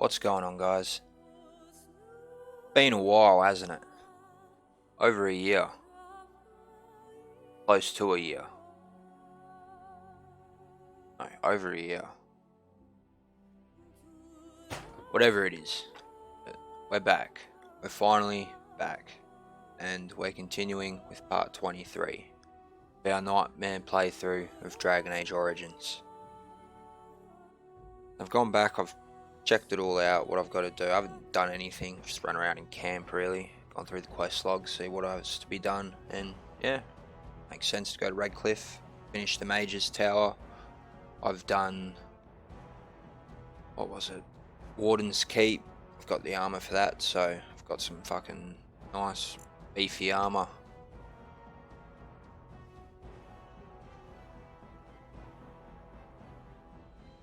What's going on, guys? Been a while, hasn't it? Over a year. Close to a year. No, over a year. Whatever it is. But we're back. We're finally back. And we're continuing with part 23 of our Nightmare playthrough of Dragon Age Origins. I've gone back, I've checked it all out, what I've got to do. I haven't done anything, I've just run around in camp really, gone through the quest logs, see what has to be done, and yeah, makes sense to go to Redcliffe, finish the Mage's Tower. I've done, what was it, Warden's Keep. I've got the armour for that, so I've got some fucking nice beefy armour.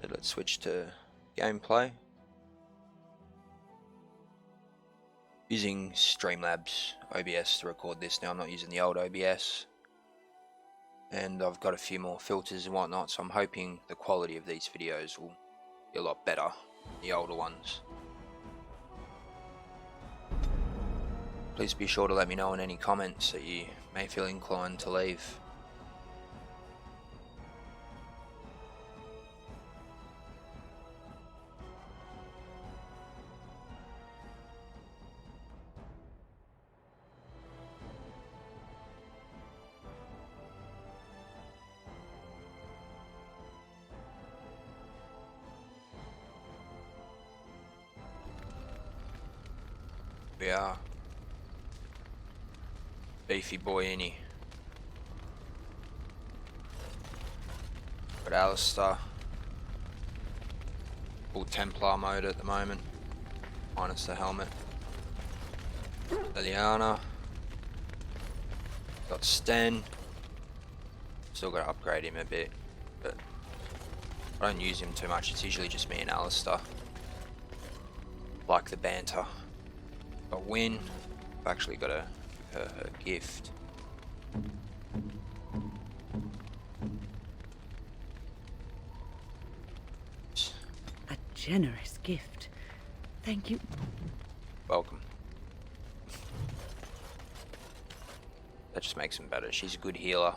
But let's switch to gameplay. Using Streamlabs OBS to record this now, I'm not using the old OBS. And I've got a few more filters and whatnot, so I'm hoping the quality of these videos will be a lot better than the older ones. Please be sure to let me know in any comments that you may feel inclined to leave. We are beefy boy any. Got Alistair, full Templar mode at the moment, minus the helmet. Liliana, got Sten, still got to upgrade him a bit, but I don't use him too much, it's usually just me and Alistair. Like the banter. Got Win, I've actually got to give her her gift. A generous gift. Thank you. Welcome. That just makes him better. She's a good healer.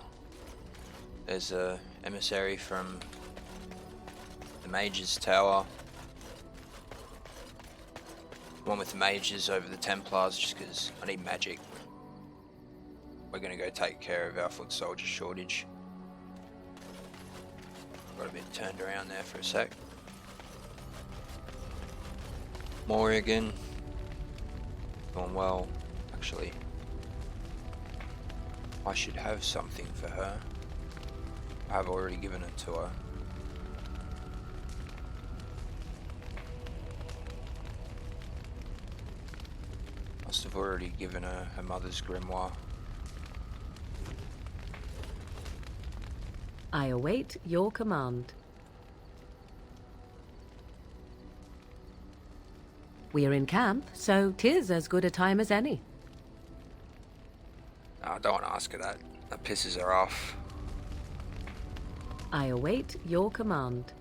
There's a emissary from the Mage's Tower. One with the mages over the Templars, just because I need magic. We're going to go take care of our foot soldier shortage. Got a bit turned around there for a sec. Morrigan. Going well. Actually, I should have something for her. I have already given it to her. Must have already given her her mother's grimoire. I await your command. We are in camp, so 'tis as good a time as any. No, I don't want to ask her that. That pisses her off. I await your command.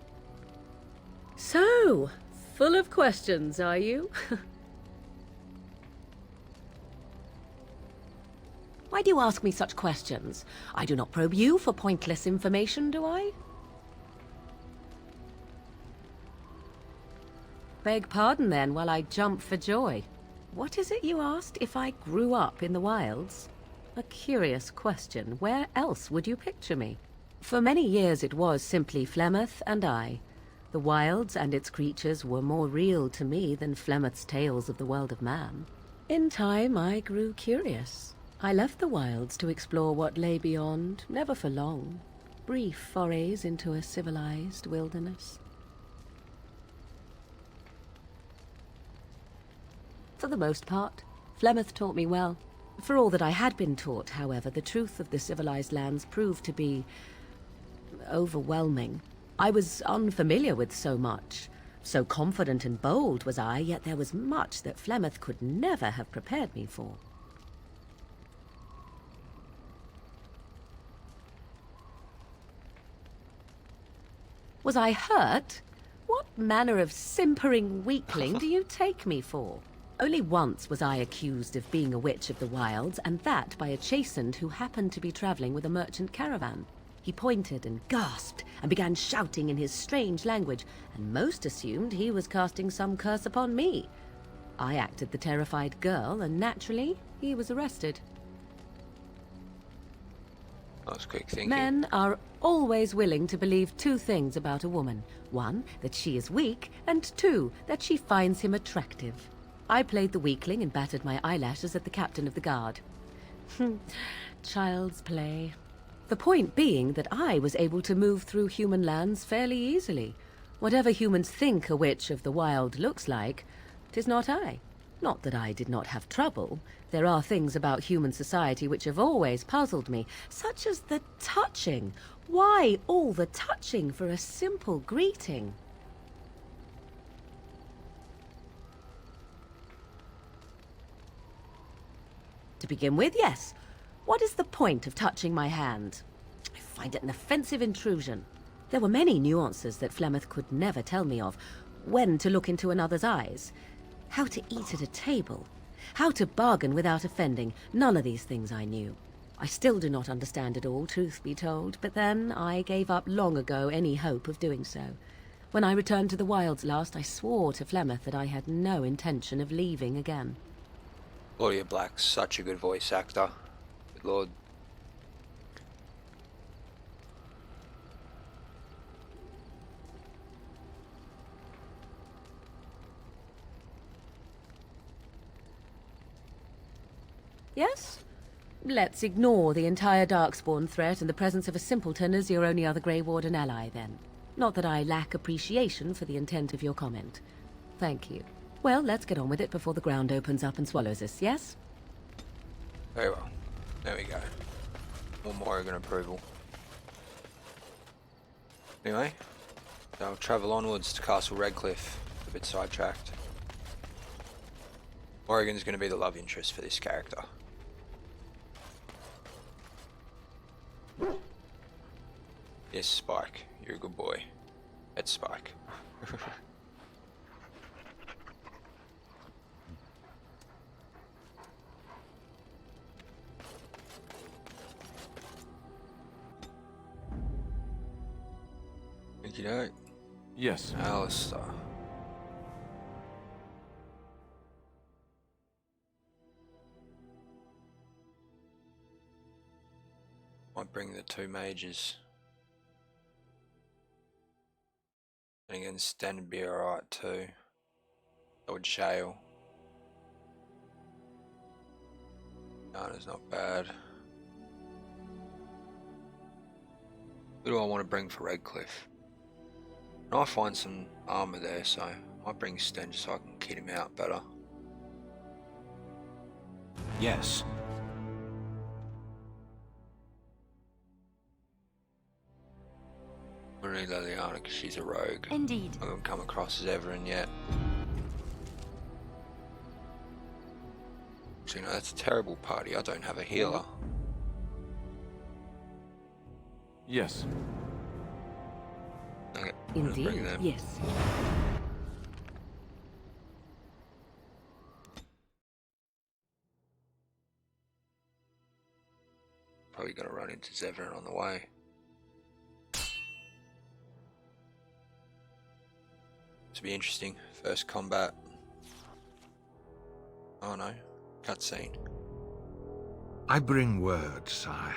So, full of questions, are you? Why do you ask me such questions? I do not probe you for pointless information, do I? Beg pardon then while I jump for joy. What is it you asked if I grew up in the wilds? A curious question. Where else would you picture me? For many years it was simply Flemeth and I. The wilds and its creatures were more real to me than Flemeth's tales of the world of man. In time I grew curious. I left the wilds to explore what lay beyond, never for long. Brief forays into a civilized wilderness. For the most part, Flemeth taught me well. For all that I had been taught, however, the truth of the civilized lands proved to be overwhelming. I was unfamiliar with so much. So confident and bold was I, yet there was much that Flemeth could never have prepared me for. Was I hurt? What manner of simpering weakling do you take me for? Only once was I accused of being a witch of the wilds, and that by a chastened who happened to be traveling with a merchant caravan. He pointed and gasped and began shouting in his strange language, and most assumed he was casting some curse upon me. I acted the terrified girl, and naturally, he was arrested. That's quick thinking. Men are always willing to believe two things about a woman. One, that she is weak, and two, that she finds him attractive. I played the weakling and battered my eyelashes at the captain of the guard. Child's play. The point being that I was able to move through human lands fairly easily. Whatever humans think a witch of the wild looks like, 'tis not I. Not that I did not have trouble. There are things about human society which have always puzzled me, such as the touching. Why all the touching for a simple greeting? To begin with, yes. What is the point of touching my hand? I find it an offensive intrusion. There were many nuances that Flemeth could never tell me of. When to look into another's eyes, how to eat at a table, how to bargain without offending. None of these things I knew. I still do not understand it all, truth be told, but then I gave up long ago any hope of doing so. When I returned to the wilds last, I swore to Flemeth that I had no intention of leaving again. Claudia Black's such a good voice actor. Good lord. Yes? Let's ignore the entire Darkspawn threat and the presence of a simpleton as your only other Grey Warden ally, then. Not that I lack appreciation for the intent of your comment. Thank you. Well, let's get on with it before the ground opens up and swallows us, yes? Very well. There we go. More Morrigan approval. Anyway, I'll travel onwards to Castle Redcliffe. A bit sidetracked. Morrigan's going to be the love interest for this character. Yes, Spike. You're a good boy. It's Spike. Okey-doke. Yes. Alistair. Might bring the two mages. And again, Sten would be alright too. That would jail. Nana's not bad. Who do I want to bring for Redcliffe? And I find some armor there, so I might bring Sten just so I can kit him out better. Yes. I don't need Liliana because she's a rogue. Indeed. I haven't come across as Everin yet. So, you know, that's a terrible party. I don't have a healer. Yes. Okay, I'm gonna bring Indeed, them. yes. Probably gonna run into Zevran on the way. This will be interesting. First combat. Oh no, cutscene. I bring word, sire.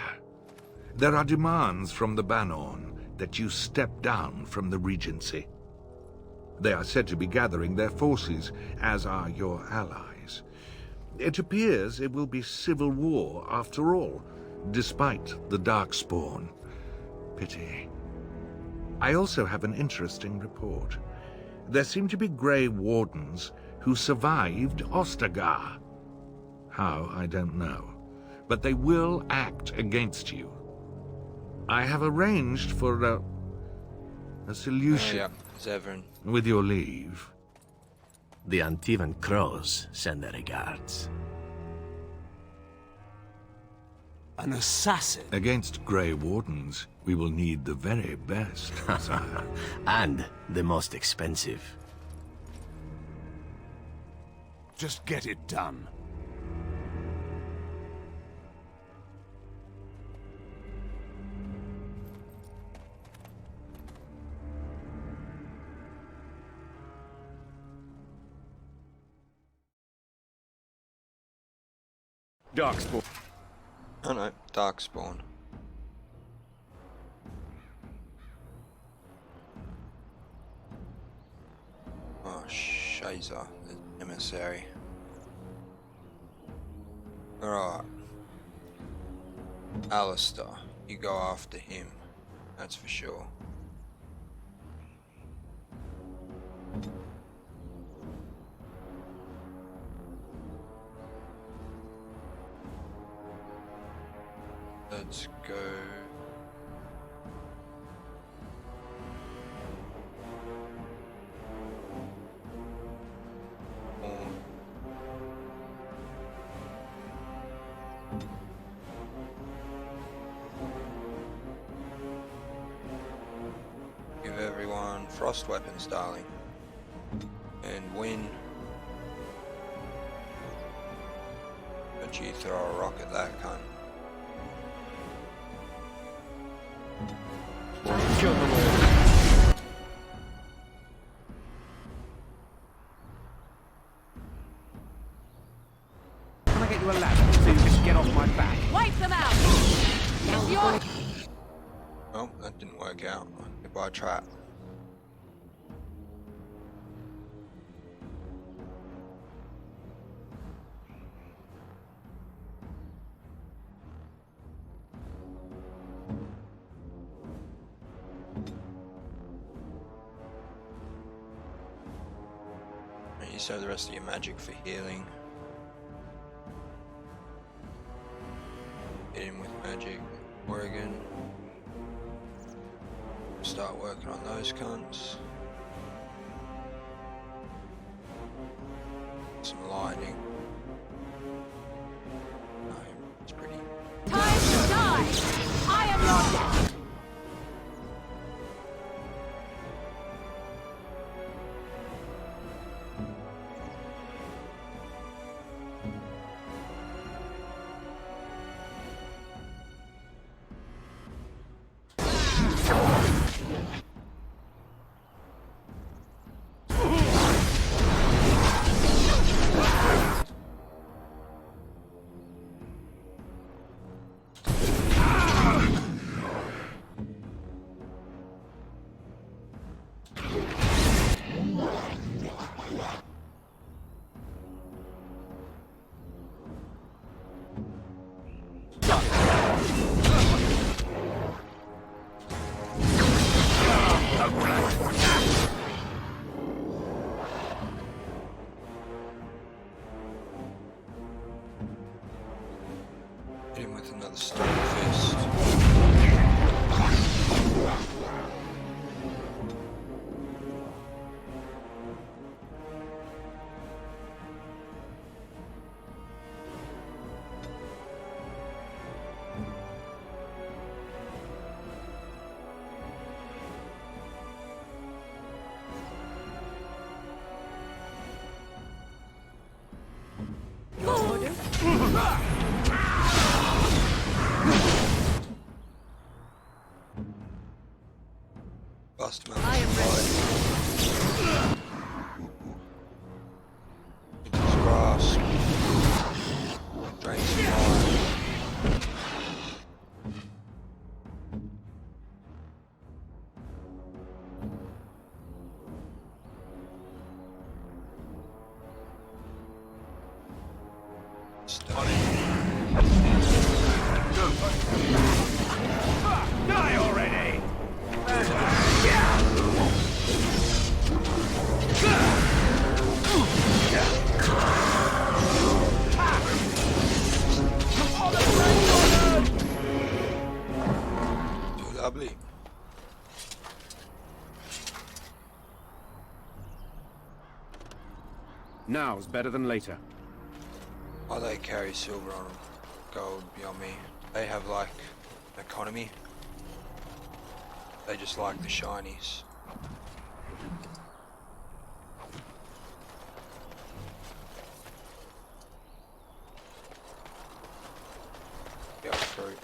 There are demands from the Banorn that you step down from the Regency. They are said to be gathering their forces, as are your allies. It appears it will be civil war after all, despite the Darkspawn. Pity. I also have an interesting report. There seem to be Grey Wardens who survived Ostagar. How, I don't know. But they will act against you. I have arranged for a solution. Yeah, Zevran. With your leave. The Antivan Crows send their regards. An assassin? Against Grey Wardens, we will need the very best, sire. And the most expensive. Just get it done. Darkspawn. Oh no, Darkspawn. Oh, Shazer, the emissary. Alright. Alistair, you go after him. That's for sure. Let's go. Give everyone frost weapons, darling. And win. Don't you throw a rock at that cunt. Kill them all. Can I get you a ladder so you can get off my back? Wipe them out! It's your... Oh, that didn't work out. Goodbye, trap. You save the rest of your magic for healing. Hit him with magic. Oregon. Start working on those cunts. Some lightning. No, it's pretty. Time to die! I am your death! Hit him with another stone fist. Bust him up. I am ready. Into his grasp. Drain some fire. Stun him. Die already! Too lovely. Now's better than later. Why they carry silver on them? Gold beyond me. They have like an economy. They just like the shinies. Go through.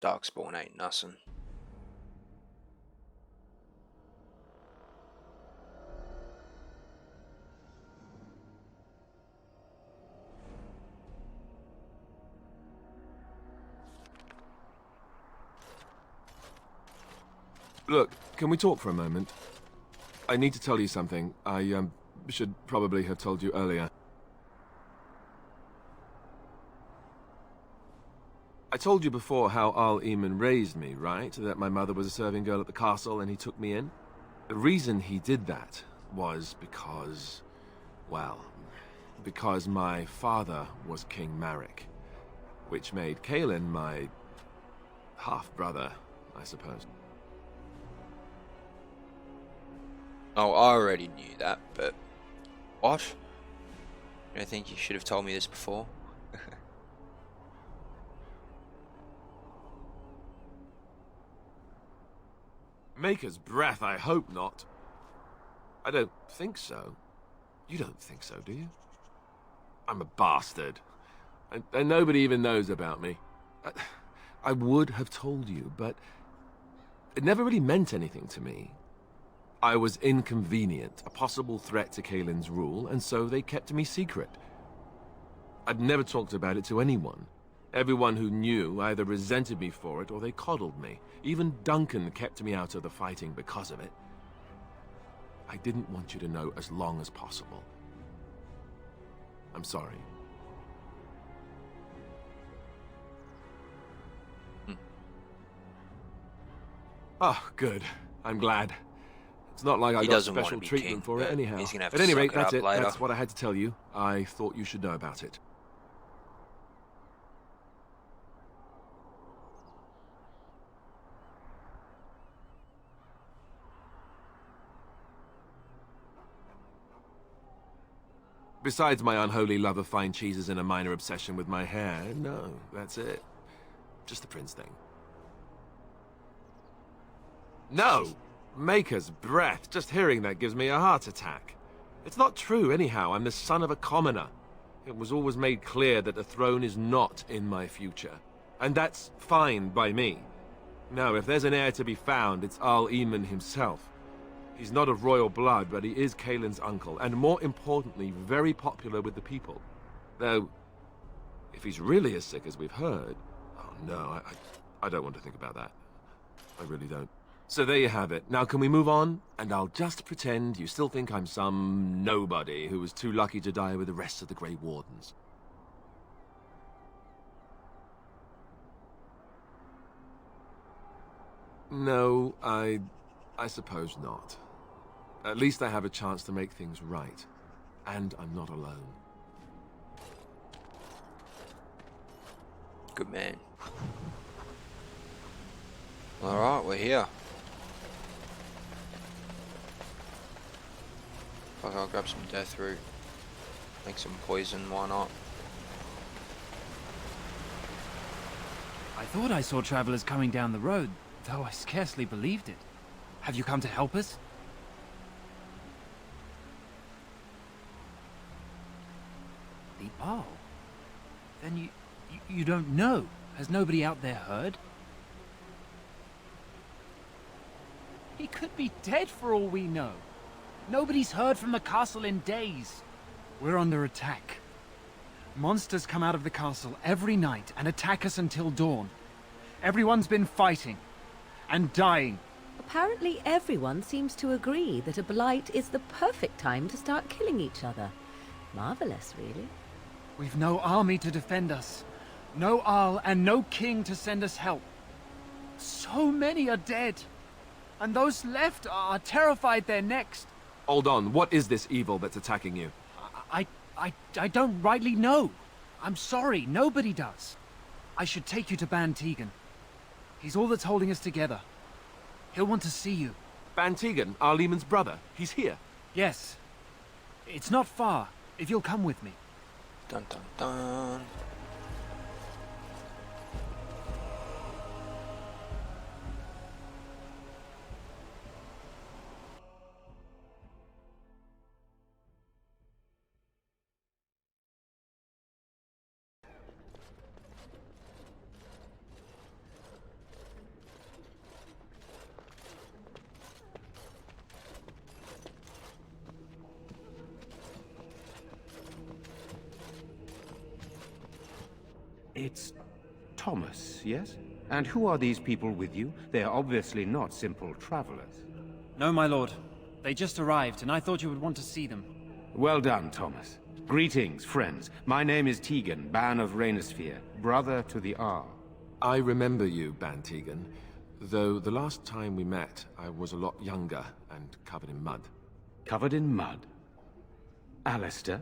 Darkspawn ain't nothing. Look, can we talk for a moment? I need to tell you something. I, should probably have told you earlier. I told you before how Al-Eamon raised me, right? That my mother was a serving girl at the castle and he took me in? The reason he did that was because... well, because my father was King Marek, which made Kaelin my... half-brother, I suppose. Oh, I already knew that, but... What? I don't think you should have told me this before. Maker's breath, I hope not. I don't think so. You don't think so, do you? I'm a bastard. And nobody even knows about me. I would have told you, but it never really meant anything to me. I was inconvenient, a possible threat to Kaelin's rule, and so they kept me secret. I'd never talked about it to anyone. Everyone who knew either resented me for it or they coddled me. Even Duncan kept me out of the fighting because of it. I didn't want you to know as long as possible. I'm sorry. Oh, good. I'm glad. It's not like I got special treatment for it anyhow. At any rate, that's it. That's what I had to tell you. I thought you should know about it. Besides my unholy love of fine cheeses and a minor obsession with my hair, no, that's it. Just the prince thing. No! Maker's breath. Just hearing that gives me a heart attack. It's not true, anyhow. I'm the son of a commoner. It was always made clear that the throne is not in my future. And that's fine by me. No, if there's an heir to be found, it's Al-Eamon himself. He's not of royal blood, but he is Kaelin's uncle, and more importantly, very popular with the people. Though, if he's really as sick as we've heard... Oh no, I don't want to think about that. I really don't. So there you have it. Now can we move on? And I'll just pretend you still think I'm some nobody who was too lucky to die with the rest of the Grey Wardens. No, I suppose not. At least I have a chance to make things right. And I'm not alone. Good man. Alright, we're here. Fuck, I'll grab some death root. Make some poison, why not? I thought I saw travelers coming down the road, though I scarcely believed it. Have you come to help us? The Arl? Then you don't know? Has nobody out there heard? He could be dead for all we know. Nobody's heard from the castle in days. We're under attack. Monsters come out of the castle every night and attack us until dawn. Everyone's been fighting and dying. Apparently everyone seems to agree that a blight is the perfect time to start killing each other. Marvelous, really. We've no army to defend us. No Arl and no king to send us help. So So many are dead. And those left are terrified they're next. Hold on, what is this evil that's attacking you? I don't rightly know. I'm sorry, nobody does. I should take you to Ban Tegan. He's all that's holding us together. He'll want to see you. Ban Tegan, our Lehman's brother. He's here. Yes. It's not far, if you'll come with me. Dun dun dun. It's Thomas, yes? And who are these people with you? They are obviously not simple travelers. No, my lord. They just arrived, and I thought you would want to see them. Well done, Thomas. Greetings, friends. My name is Tegan, Ban of Rainisfere, brother to the Ar. I remember you, Ban Tegan. Though the last time we met, I was a lot younger and covered in mud. Covered in mud? Alistair?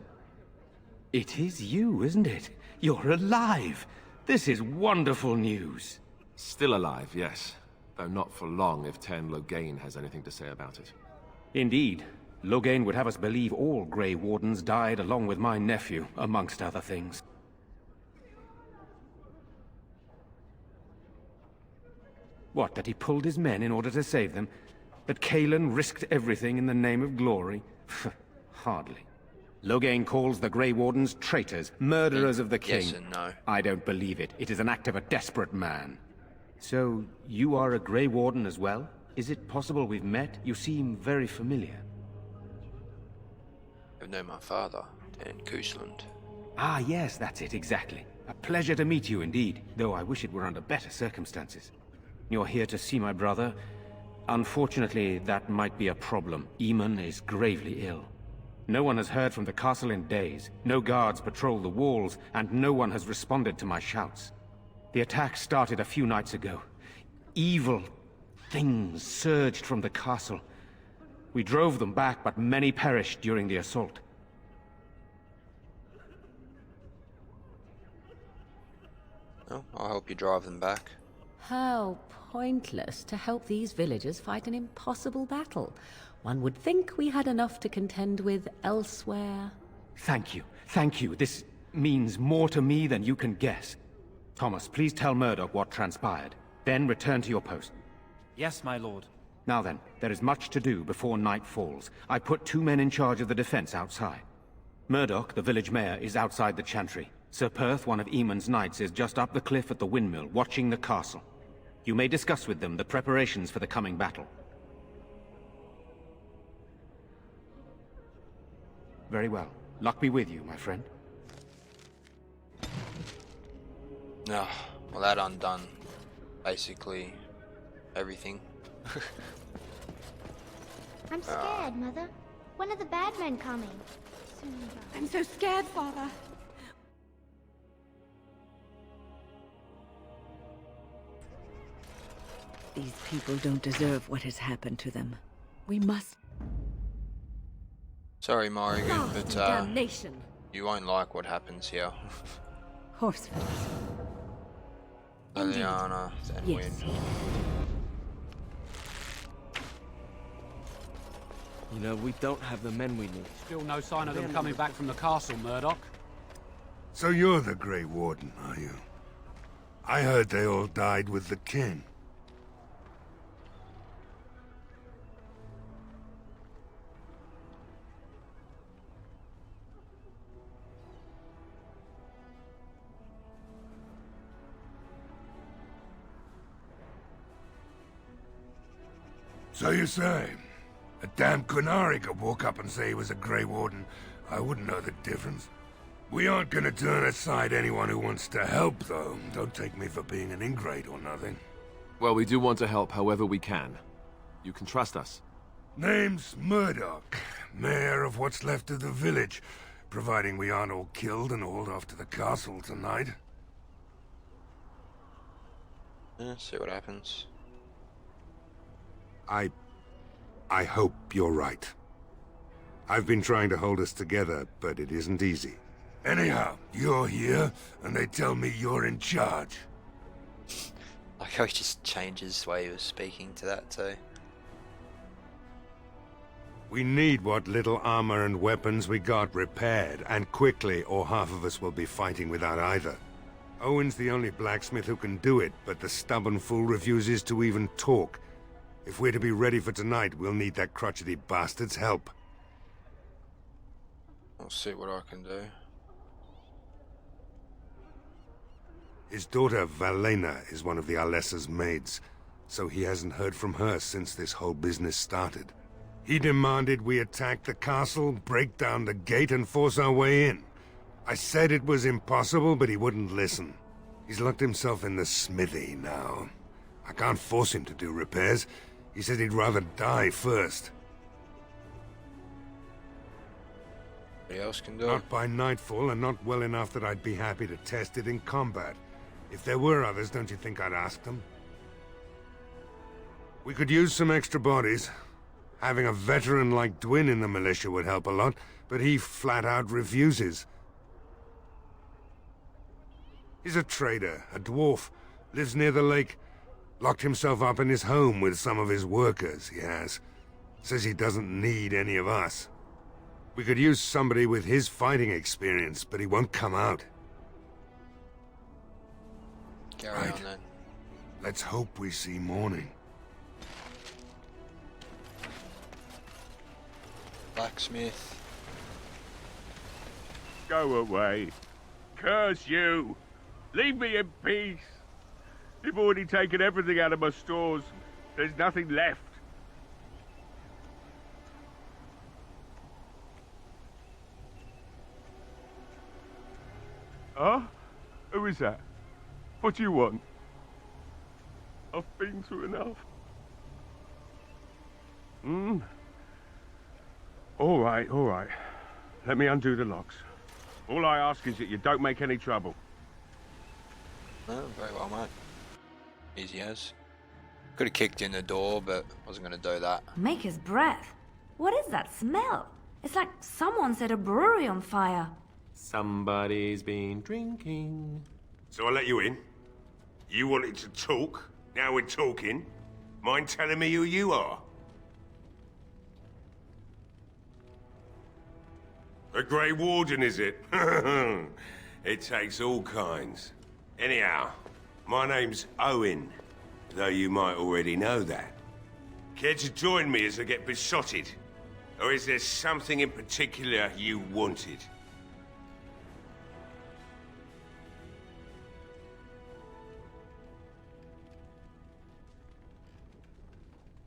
It is you, isn't it? You're alive! This is wonderful news. Still alive, yes. Though not for long if Tern Loghain has anything to say about it. Indeed. Loghain would have us believe all Grey Wardens died along with my nephew, amongst other things. What, that he pulled his men in order to save them? That Cailan risked everything in the name of glory? Hardly. Loghain calls the Grey Wardens traitors, murderers of the king. Yes and no. I don't believe it. It is an act of a desperate man. So, you are a Grey Warden as well? Is it possible we've met? You seem very familiar. I know my father, Dan Coosland. Ah, yes, that's it, exactly. A pleasure to meet you indeed, though I wish it were under better circumstances. You're here to see my brother. Unfortunately, that might be a problem. Eamon is gravely ill. No one has heard from the castle in days. No guards patrol the walls, and no one has responded to my shouts. The attack started a few nights ago. Evil things surged from the castle. We drove them back, but many perished during the assault. Oh, I'll help you drive them back. How pointless to help these villagers fight an impossible battle. One would think we had enough to contend with elsewhere. Thank you. Thank you. This means more to me than you can guess. Thomas, please tell Murdoch what transpired. Then return to your post. Yes, my lord. Now then, there is much to do before night falls. I put 2 men in charge of the defense outside. Murdoch, the village mayor, is outside the chantry. Sir Perth, one of Eamon's knights, is just up the cliff at the windmill, watching the castle. You may discuss with them the preparations for the coming battle. Very well. Luck be with you, my friend. No, well that undone basically everything. I'm scared, Mother. When are the bad men coming? I'm so scared, Father. These people don't deserve what has happened to them. We must... Sorry, Morrigan, but damnation. you won't like what happens here. Horsefoots. Liliana, then Yes. win. You know, we don't have the men we need. Still no sign of them coming back from the castle, Murdoch. So you're the Grey Warden, are you? I heard they all died with the king. So you say? A damn Qunari could walk up and say he was a Grey Warden. I wouldn't know the difference. We aren't gonna turn aside anyone who wants to help, though. Don't take me for being an ingrate or nothing. Well, we do want to help however we can. You can trust us. Name's Murdoch, mayor of what's left of the village, providing we aren't all killed and hauled off to the castle tonight. Yeah, see what happens. I hope you're right. I've been trying to hold us together, but it isn't easy. Anyhow, you're here, and they tell me you're in charge. Like how he just changes his way of speaking to that too. We need what little armor and weapons we got repaired, and quickly, or half of us will be fighting without either. Owen's the only blacksmith who can do it, but the stubborn fool refuses to even talk. If we're to be ready for tonight, we'll need that crotchety bastard's help. I'll see what I can do. His daughter, Valena, is one of the Alessa's maids, so he hasn't heard from her since this whole business started. He demanded we attack the castle, break down the gate, and force our way in. I said it was impossible, but he wouldn't listen. He's locked himself in the smithy now. I can't force him to do repairs. He said he'd rather die first. Anybody else can do it? Not by nightfall, and not well enough that I'd be happy to test it in combat. If there were others, don't you think I'd ask them? We could use some extra bodies. Having a veteran like Dwin in the militia would help a lot, but he flat out refuses. He's a trader, a dwarf, lives near the lake. Locked himself up in his home with some of his workers, he has. Says he doesn't need any of us. We could use somebody with his fighting experience, but he won't come out. Carry on then. Let's hope we see morning. Blacksmith. Go away. Curse you. Leave me in peace. You've already taken everything out of my stores. There's nothing left. Huh? Who is that? What do you want? I've been through enough. All right, all right. Let me undo the locks. All I ask is that you don't make any trouble. Oh, very well, mate. Easy as. Could have kicked in the door, but wasn't going to do that. Maker's breath. What is that smell? It's like someone set a brewery on fire. Somebody's been drinking. So I let you in. You wanted to talk. Now we're talking. Mind telling me who you are? A Grey Warden, is it? It takes all kinds. Anyhow, my name's Owen, though you might already know that. Care to join me as I get besotted? Or is there something in particular you wanted?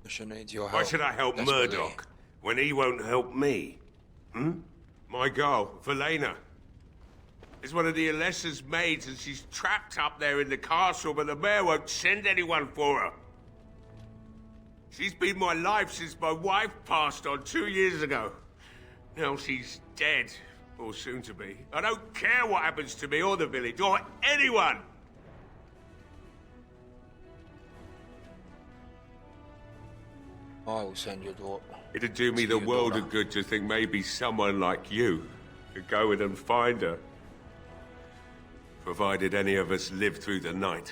Mission needs your help. Why should I help desperately. Murdoch when he won't help me? My girl, Valena, is one of the Alessa's maids, and she's trapped up there in the castle, but the mayor won't send anyone for her. She's been my life since my wife passed on 2 years ago. Now she's dead, or soon to be. I don't care what happens to me or the village, or anyone! I will send your daughter. It'd do me the world of good to think maybe someone like you could go in and find her. Provided any of us live through the night.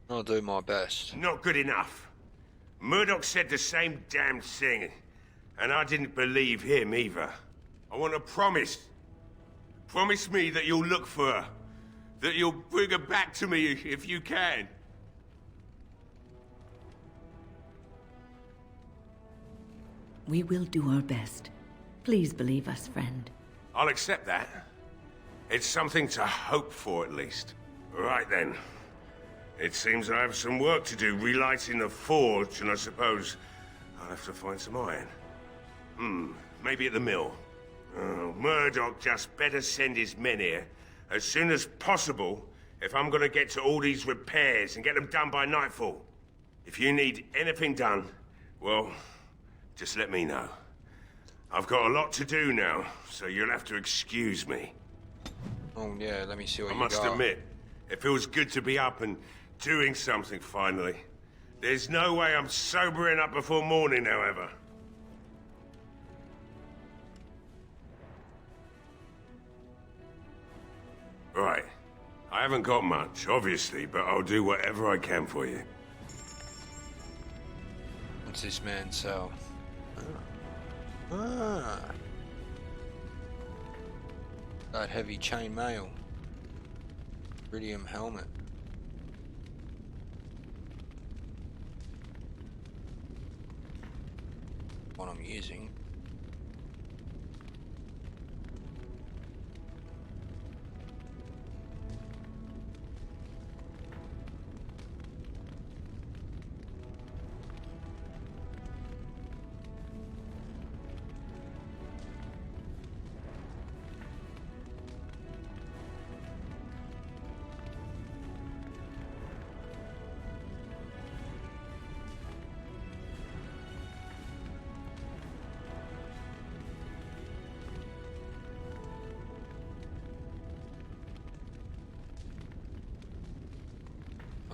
I'll do my best. Not good enough. Murdoch said the same damn thing, and I didn't believe him either. I want a promise. Promise me that you'll look for her. That you'll bring her back to me if you can. We will do our best. Please believe us, friend. I'll accept that. It's something to hope for, at least. Right then. It seems I have some work to do relighting the forge, and I suppose I'll have to find some iron. Maybe at the mill. Oh, Murdoch just better send his men here as soon as possible if I'm gonna get to all these repairs and get them done by nightfall. If you need anything done, well, just let me know. I've got a lot to do now, so you'll have to excuse me. Oh yeah, let me see what I you must got. admit, It feels good to be up and doing something finally. There's no way I'm sobering up before morning, however. Right. I haven't got much, obviously, but I'll do whatever I can for you. What's this man sell? Ah. That heavy chain mail. Iridium helmet. What I'm using.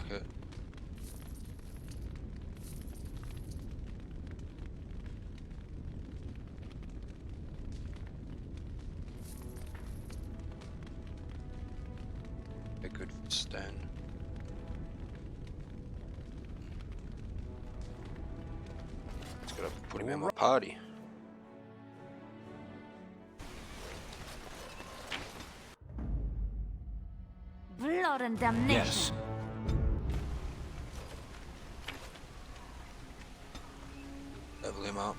Okay. A good stand. Just gotta put him in my party. Blood and damnation. Yes. Level him up.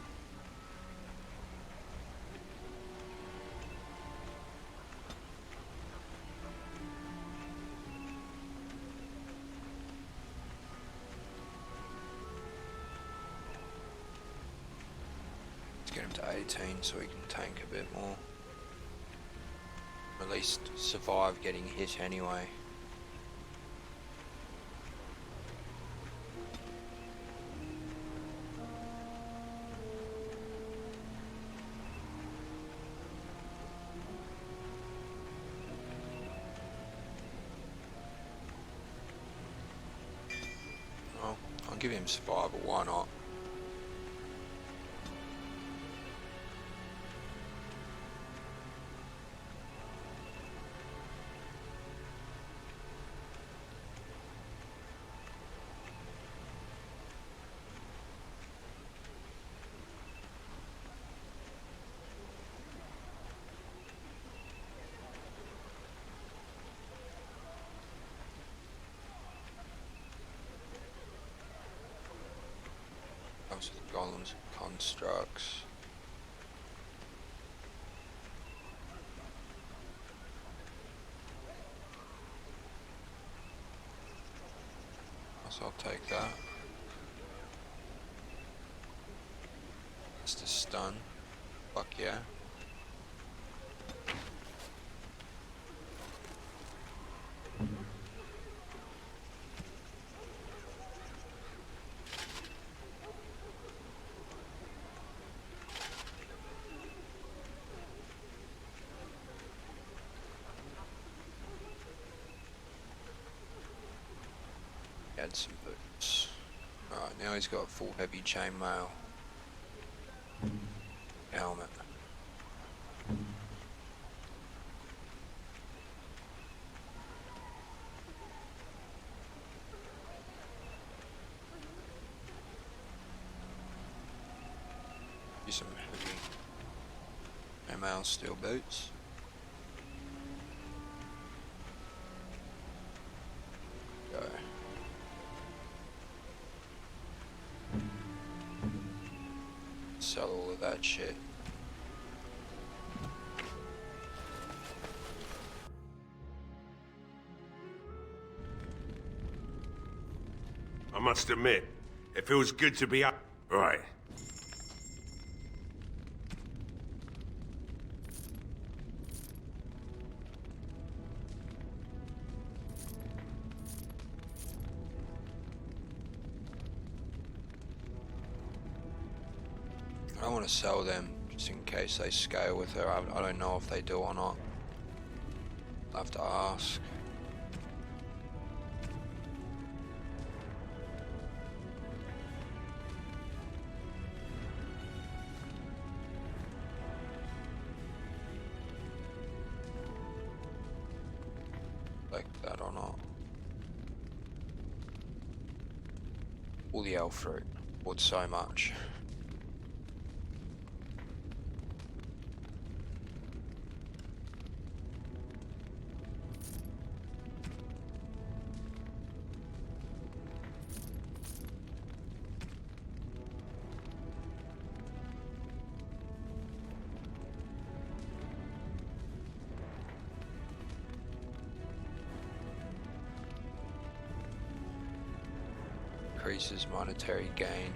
Let's get him to 18 so he can tank a bit more. At least survive getting hit anyway. Well, I'll give him survival, why not? Comes with golems and constructs. So I'll take that. Just a stun. Fuck yeah. Add some boots. Alright, now he's got full heavy chainmail. Helmet. Do some heavy chainmail steel boots. Go. Sell all of that shit. I must admit, it feels good to be up. Right. I want to sell them just in case they scale with her. I don't know if they do or not. I'll have to ask. collect that or not. All the elf fruit. Bought so much. Increases monetary gain.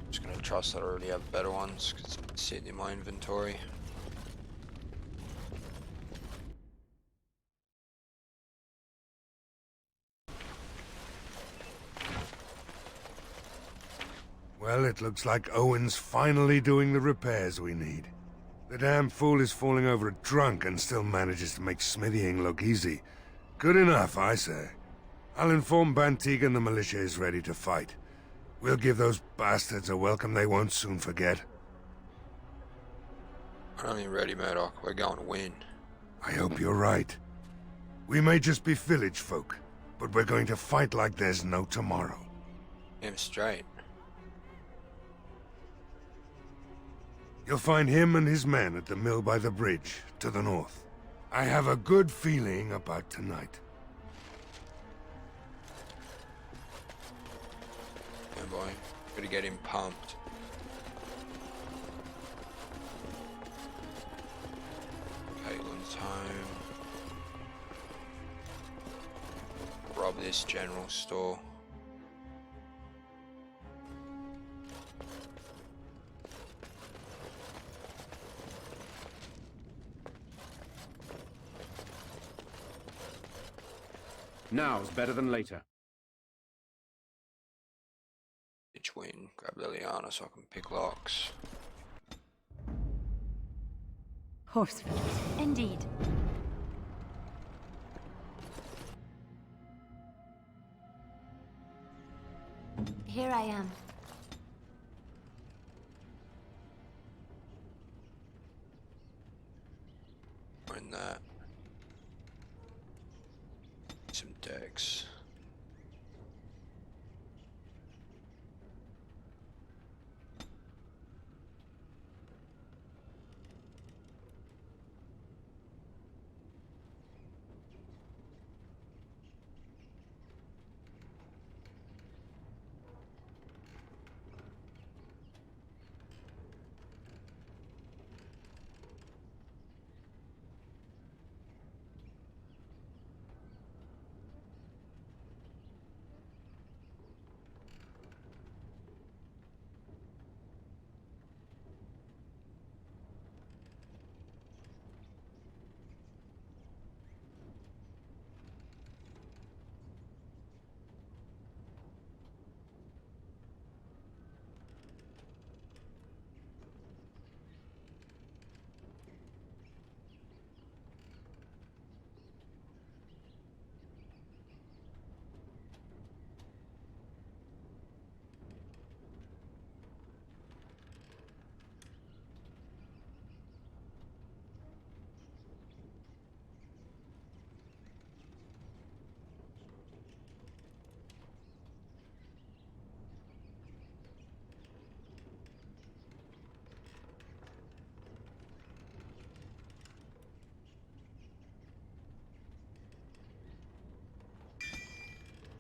Just gonna trust that I already have better ones because it's sitting in my inventory. Well, it looks like Owen's finally doing the repairs we need. The damn fool is falling over drunk and still manages to make smithying look easy. Good enough, I say. I'll inform Bantigan the militia is ready to fight. We'll give those bastards a welcome they won't soon forget. I'm only ready, Murdoch. We're going to win. I hope you're right. We may just be village folk, but we're going to fight like there's no tomorrow. Him straight. You'll find him and his men at the mill by the bridge, to the north. I have a good feeling about tonight. Yeah, boy. Gotta get him pumped. Caitlin's home. Rob this general store. Now's better than later. Ditch win. Grab Liliana so I can pick locks. Horse feet. Indeed. Here I am. In that. Some decks.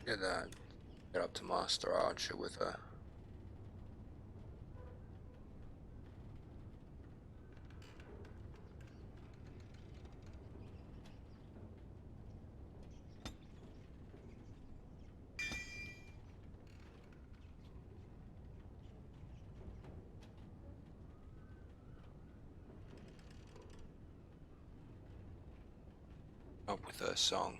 Get that. Get up to Master Archer with her. Up with her song.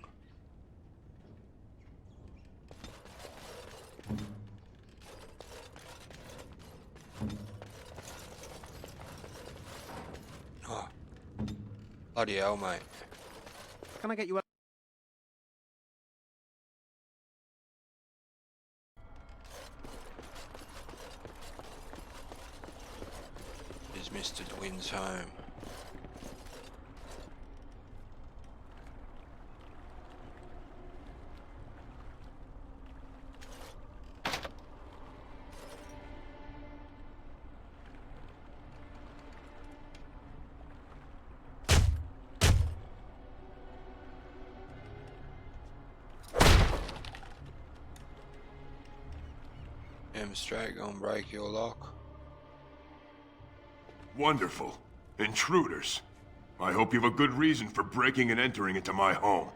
Oh. Bloody hell, mate. Can I get you a... Dragon's home. Straight gonna break your lock. Wonderful. Intruders. I hope you have a good reason for breaking and entering into my home.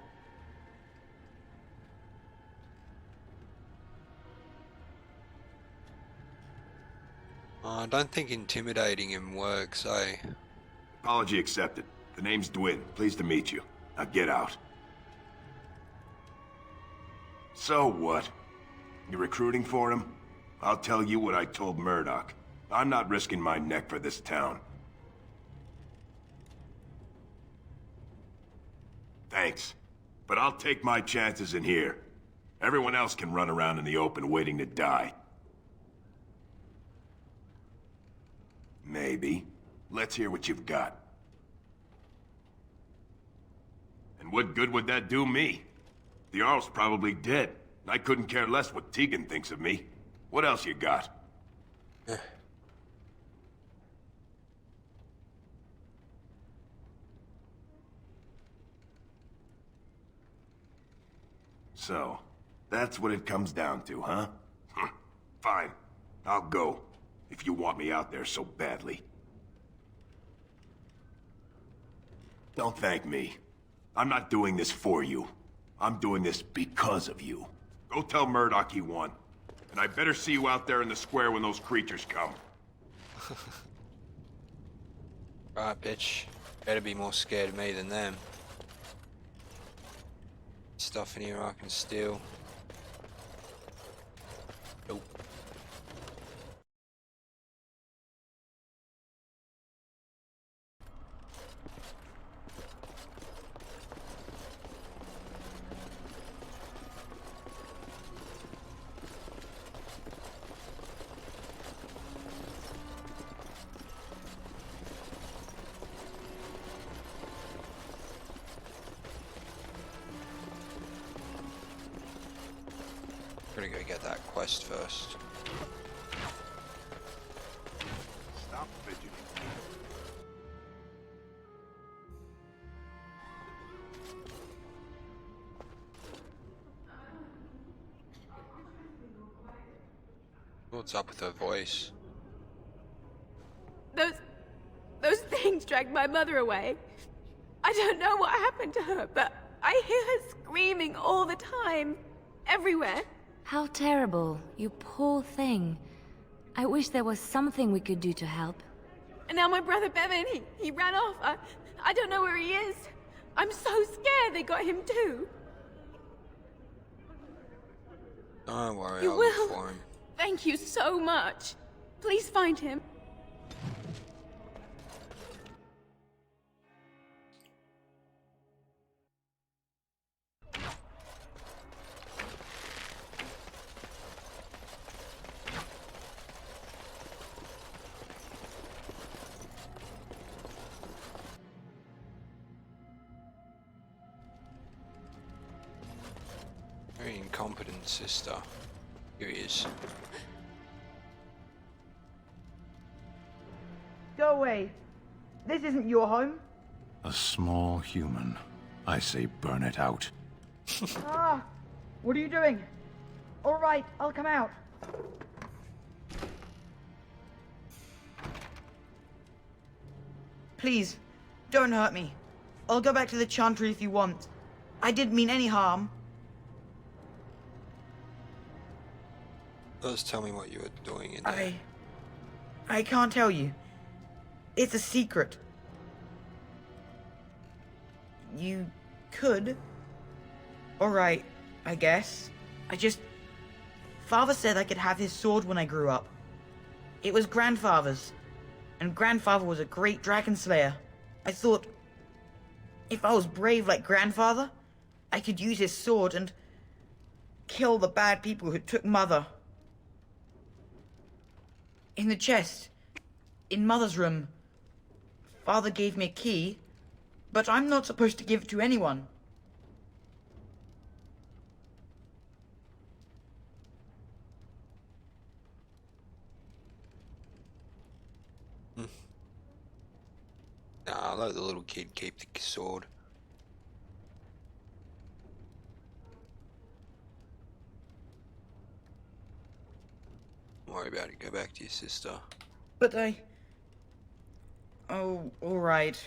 I don't think intimidating him works, eh? Apology accepted. The name's Dwin. Pleased to meet you. Now get out. So what? You recruiting for him? I'll tell you what I told Murdoch. I'm not risking my neck for this town. Thanks. But I'll take my chances in here. Everyone else can run around in the open waiting to die. Maybe. Let's hear what you've got. And what good would that do me? The Jarl's probably dead. I couldn't care less what Tegan thinks of me. What else you got? So, that's what it comes down to, huh? Fine. I'll go. If you want me out there so badly. Don't thank me. I'm not doing this for you. I'm doing this because of you. Go tell Murdoch he won. And I better see you out there in the square when those creatures come. Right, bitch. Better be more scared of me than them. Stuff in here I can steal. Nope. Gotta go get that quest first. Stop fidgeting. What's up with her voice? Those things dragged my mother away. I don't know what happened to her, but I hear her screaming all the time. Everywhere. How terrible, you poor thing. I wish there was something we could do to help. And now my brother Bevan, he ran off. I don't know where he is. I'm so scared they got him too. Don't worry, You I'll will? look for him. Thank you so much. Please find him. Very incompetent sister. Here he is. Go away. This isn't your home. A small human. I say burn it out. Ah! What are you doing? All right, I'll come out. Please, don't hurt me. I'll go back to the Chantry if you want. I didn't mean any harm. Just tell me what you were doing in there. I can't tell you. It's a secret. You could. Alright, I guess. Father said I could have his sword when I grew up. It was Grandfather's. And Grandfather was a great dragon slayer. I thought, if I was brave like Grandfather, I could use his sword and kill the bad people who took Mother. In the chest. In Mother's room. Father gave me a key, but I'm not supposed to give it to anyone. Nah, I'll let the little kid keep the sword. Don't worry about it, go back to your sister. But Oh, alright.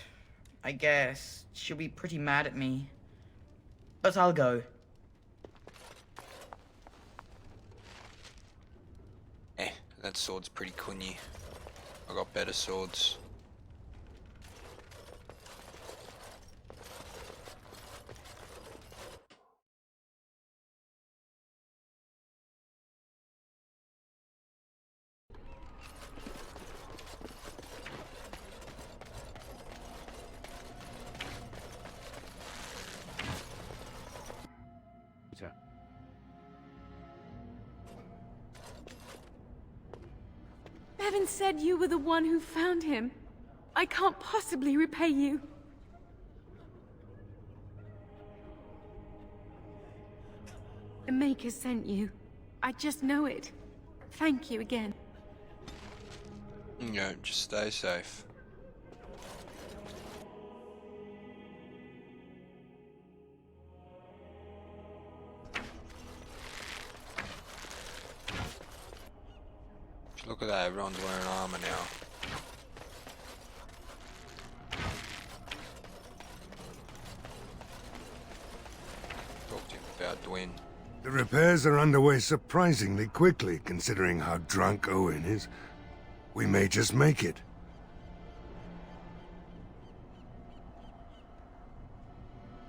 I guess. She'll be pretty mad at me. But I'll go. That sword's pretty cunny. I got better swords. Bevan said you were the one who found him. I can't possibly repay you. The Maker sent you. I just know it. Thank you again. No, just stay safe. Look at that, everyone's wearing armor now. Talk to him about Dwyn. The repairs are underway surprisingly quickly, considering how drunk Owen is. We may just make it.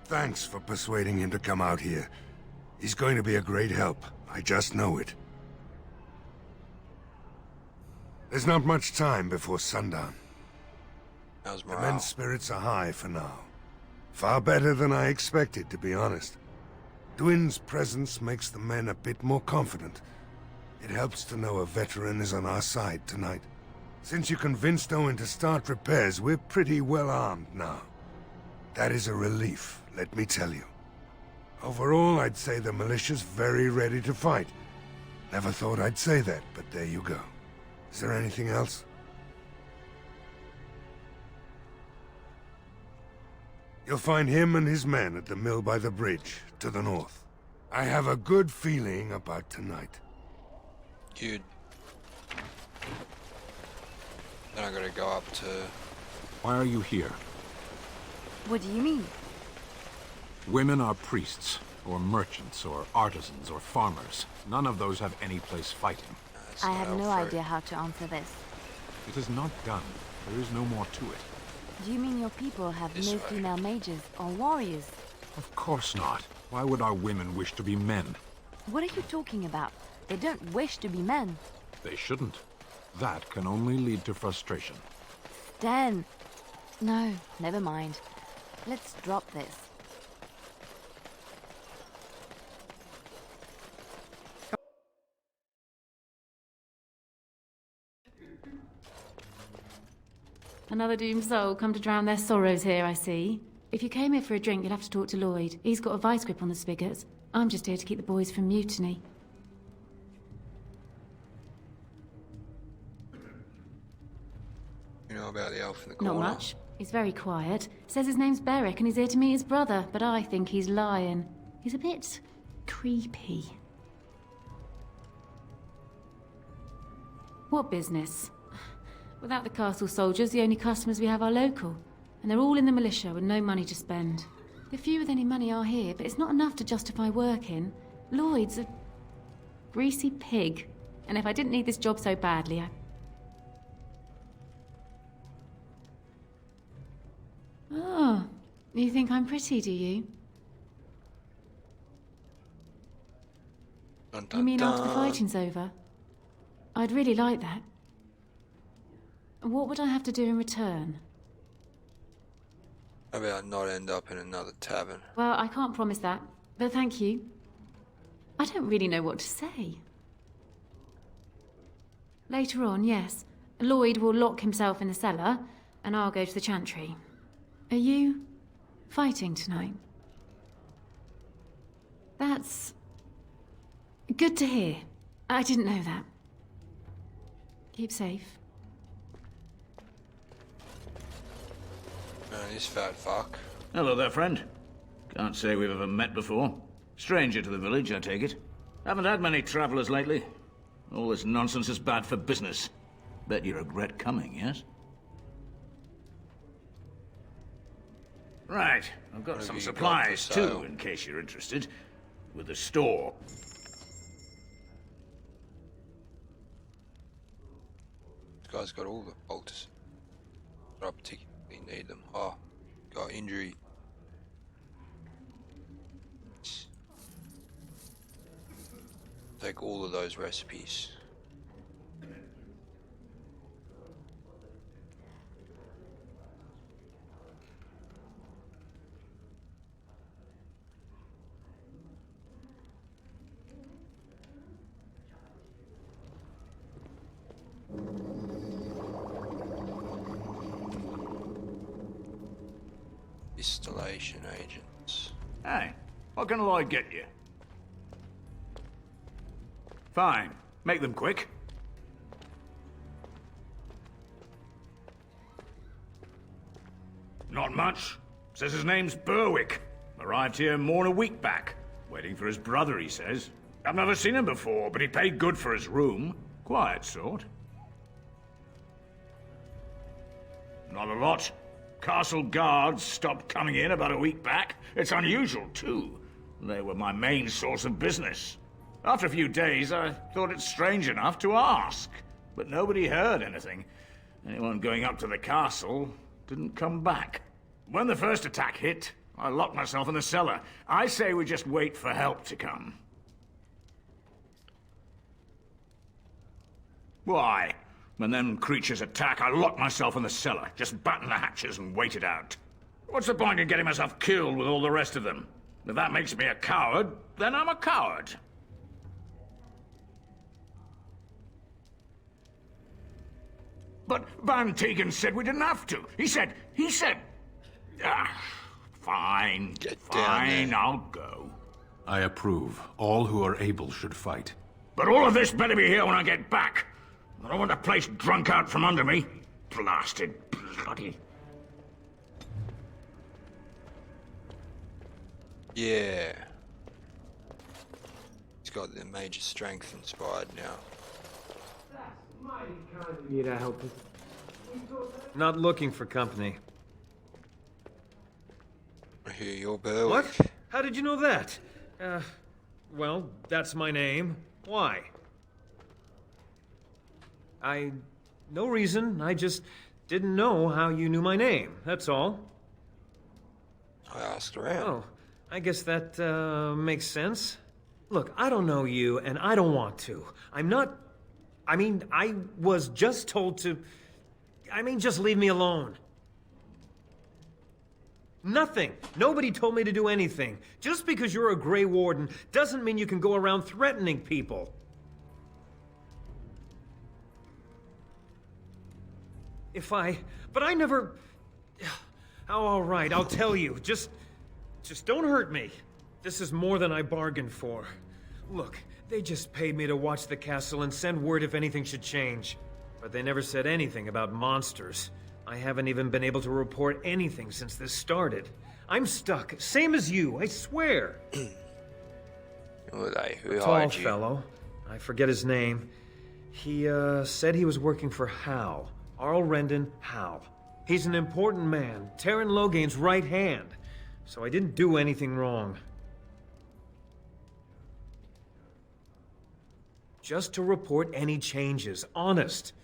Thanks for persuading him to come out here. He's going to be a great help. I just know it. There's not much time before sundown. How's The morale? men's spirits are high for now. Far better than I expected, to be honest. Dwyn's presence makes the men a bit more confident. It helps to know a veteran is on our side tonight. Since you convinced Owen to start repairs, we're pretty well armed now. That is a relief, let me tell you. Overall, I'd say the militia's very ready to fight. Never thought I'd say that, but there you go. Is there anything else? You'll find him and his men at the mill by the bridge, to the north. I have a good feeling about tonight. Good. Then I gotta go up to... Why are you here? What do you mean? Women are priests, or merchants, or artisans, or farmers. None of those have any place fighting. I have no idea how to answer this. It is not done. There is no more to it. Do you mean your people have This no way. female mages or warriors? Of course not. Why would our women wish to be men? What are you talking about? They don't wish to be men. They shouldn't. That can only lead to frustration. Stan! No, never mind. Let's drop this. Another doomed soul come to drown their sorrows here, I see. If you came here for a drink, you'll have to talk to Lloyd. He's got a vice grip on the spigots. I'm just here to keep the boys from mutiny. You know about the elf in the corner? Not much. He's very quiet. Says his name's Beric and he's here to meet his brother, but I think he's lying. He's a bit creepy. What business? Without the castle soldiers, the only customers we have are local. And they're all in the militia with no money to spend. The few with any money are here, but it's not enough to justify working. Lloyd's a greasy pig. And if I didn't need this job so badly, Oh, you think I'm pretty, do you? Dun, dun, You mean after the dun. fighting's over? I'd really like that. What would I have to do in return? How about not end up in another tavern? Well, I can't promise that, but thank you. I don't really know what to say. Later on, yes. Lloyd will lock himself in the cellar. and I'll go to the chantry. Are you fighting tonight? That's good to hear. I didn't know that. Keep safe. This fat fuck. Hello there, friend. Can't say we've ever met before. Stranger to the village, I take it. Haven't had many travelers lately. All this nonsense is bad for business. Bet you regret coming, yes? Right, I've got some supplies too, in case you're interested. With the store. This guy's got all the bolters. I don't particularly need them. Oh, got injury. Take all of those recipes. Distillation agents. Hey, what can Lloyd get you? Fine. Make them quick. Not much. Says his name's Berwick. Arrived here more than a week back. Waiting for his brother, he says. I've never seen him before, but he paid good for his room. Quiet sort. Not a lot. Castle guards stopped coming in about a week back. It's unusual, too. They were my main source of business. After a few days, I thought it strange enough to ask. But nobody heard anything. Anyone going up to the castle didn't come back. When the first attack hit, I locked myself in the cellar. I say we just wait for help to come. Why? When them creatures attack, I lock myself in the cellar. Just batten the hatches and wait it out. What's the point in getting myself killed with all the rest of them? If that makes me a coward, then I'm a coward. But Van Tegan said we didn't have to. He said... Fine, fine, I'll go. I approve. All who are able should fight. But all of this better be here when I get back. I don't want the place drunk out from under me. Blasted bloody... Yeah. He's got the major strength inspired now. Need to help us. Not looking for company. I hear you're Berwick. What? How did you know that? Well, that's my name. Why? No reason. I just didn't know how you knew my name. That's all. I asked around. Oh, I guess that, makes sense. Look, I don't know you, and I don't want to. I was just told to... just leave me alone. Nothing. Nobody told me to do anything. Just because you're a Grey Warden doesn't mean you can go around threatening people. But I never... Oh, all right, I'll tell you. Just don't hurt me. This is more than I bargained for. Look, they just paid me to watch the castle and send word if anything should change. But they never said anything about monsters. I haven't even been able to report anything since this started. I'm stuck, same as you, I swear. Who are they? Who A hired tall you? fellow. I forget his name. He, said he was working for Hal. Arl Rendon Hal. He's an important man, Terran Logain's right hand. So I didn't do anything wrong. Just to report any changes, honest.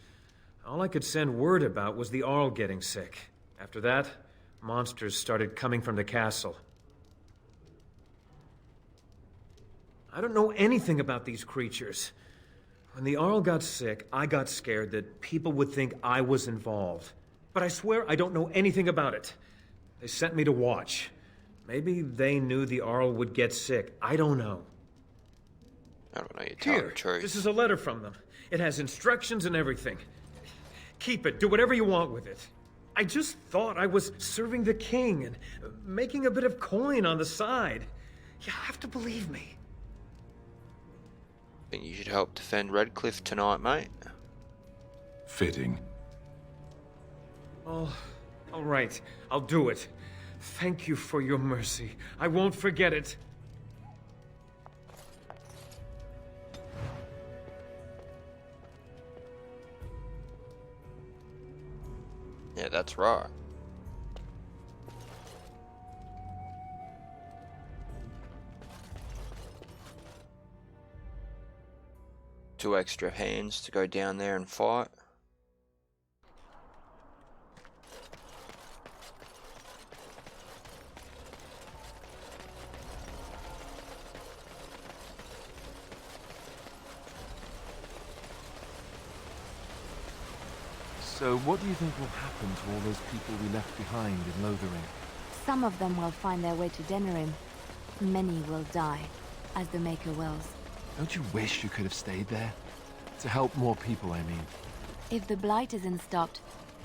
All I could send word about was the Arl getting sick. After that, monsters started coming from the castle. I don't know anything about these creatures. When the Arl got sick, I got scared that people would think I was involved. But I swear I don't know anything about it. They sent me to watch. Maybe they knew the Arl would get sick. I don't know. I don't know, you're telling the truth. This is a letter from them. It has instructions and everything. Keep it. Do whatever you want with it. I just thought I was serving the king and making a bit of coin on the side. You have to believe me. Think you should help defend Redcliffe tonight, mate? Fitting. Oh, all right. I'll do it. Thank you for your mercy. I won't forget it. Yeah, that's right. Two extra hands to go down there and fight. So what do you think will happen to all those people we left behind in Lothering? Some of them will find their way to Denerim. Many will die, as the Maker wills. Don't you wish you could have stayed there? To help more people, I mean. If the Blight isn't stopped,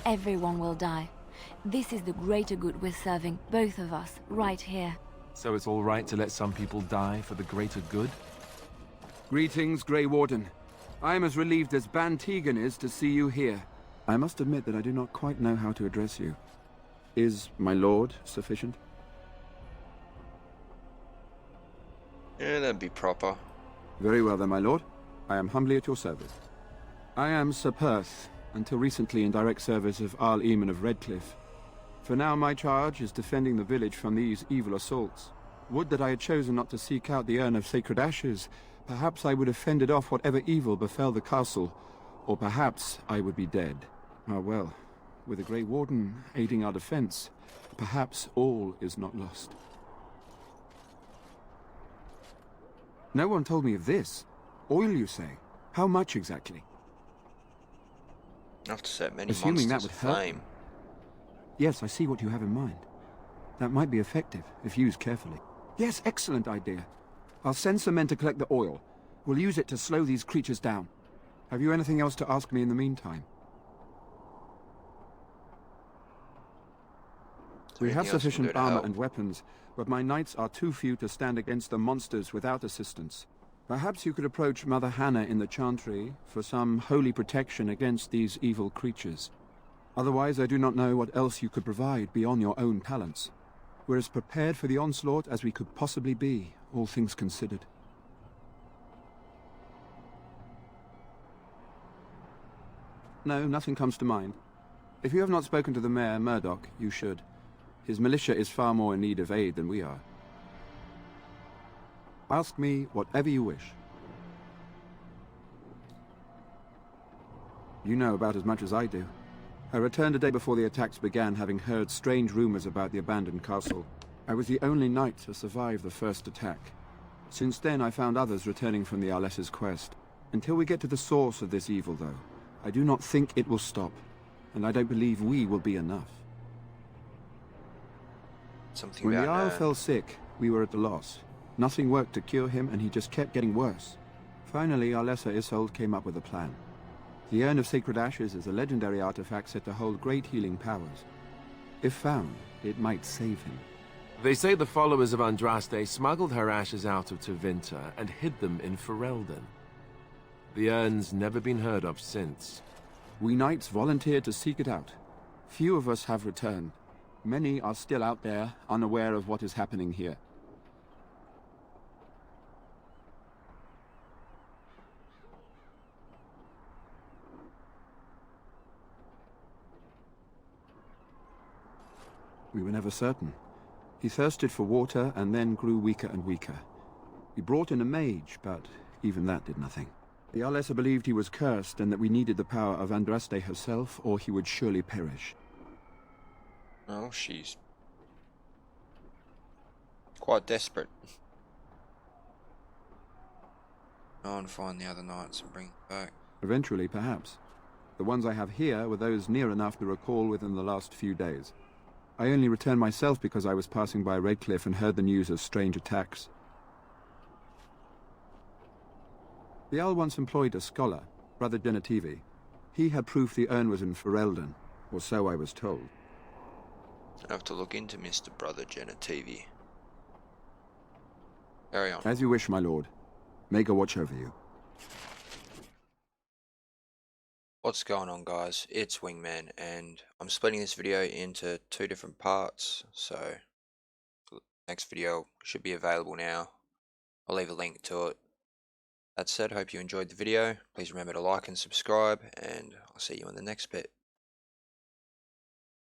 everyone will die. This is the greater good we're serving, both of us, right here. So it's all right to let some people die for the greater good? Greetings, Grey Warden. I am as relieved as Ban Tegan is to see you here. I must admit that I do not quite know how to address you. Is my lord sufficient? Yeah, that'd be proper. Very well then, my lord. I am humbly at your service. I am Sir Perth, until recently in direct service of Arl Eamon of Redcliffe. For now my charge is defending the village from these evil assaults. Would that I had chosen not to seek out the urn of sacred ashes. Perhaps I would have fended off whatever evil befell the castle, or perhaps I would be dead. Ah well, with the Grey Warden aiding our defense, perhaps all is not lost. No one told me of this. Oil, you say? How much exactly? Enough to set many Assuming that monsters would help. aflame. Yes, I see what you have in mind. That might be effective, if used carefully. Yes, excellent idea. I'll send some men to collect the oil. We'll use it to slow these creatures down. Have you anything else to ask me in the meantime? We have sufficient armor and weapons, but my knights are too few to stand against the monsters without assistance. Perhaps you could approach Mother Hannah in the Chantry for some holy protection against these evil creatures. Otherwise, I do not know what else you could provide beyond your own talents. We're as prepared for the onslaught as we could possibly be, all things considered. No, nothing comes to mind. If you have not spoken to the Mayor, Murdoch, you should. His militia is far more in need of aid than we are. Ask me whatever you wish. You know about as much as I do. I returned a day before the attacks began, having heard strange rumors about the abandoned castle. I was the only knight to survive the first attack. Since then, I found others returning from the Arlessa's quest. Until we get to the source of this evil, though, I do not think it will stop, and I don't believe we will be enough. When the Isle fell sick, we were at a loss. Nothing worked to cure him, and he just kept getting worse. Finally, Arlessa Isolde came up with a plan. The Urn of Sacred Ashes is a legendary artifact said to hold great healing powers. If found, it might save him. They say the followers of Andraste smuggled her ashes out of Tevinter and hid them in Ferelden. The urn's never been heard of since. We knights volunteered to seek it out. Few of us have returned. Many are still out there, unaware of what is happening here. We were never certain. He thirsted for water and then grew weaker and weaker. We brought in a mage, but even that did nothing. The Arlessa believed he was cursed and that we needed the power of Andraste herself, or he would surely perish. Oh, she's quite desperate. Go and find the other knights and bring them back. Eventually, perhaps. The ones I have here were those near enough to recall within the last few days. I only returned myself because I was passing by Redcliffe and heard the news of strange attacks. The Owl once employed a scholar, Brother Genetivi. He had proof the urn was in Ferelden, or so I was told. I have to look into Mr. Brother Genitivi. Carry on. As you wish, my lord. May God watch over you. What's going on, guys? It's Wingman, and I'm splitting this video into 2 different parts, so the next video should be available now. I'll leave a link to it. That said, hope you enjoyed the video. Please remember to like and subscribe, and I'll see you in the next bit.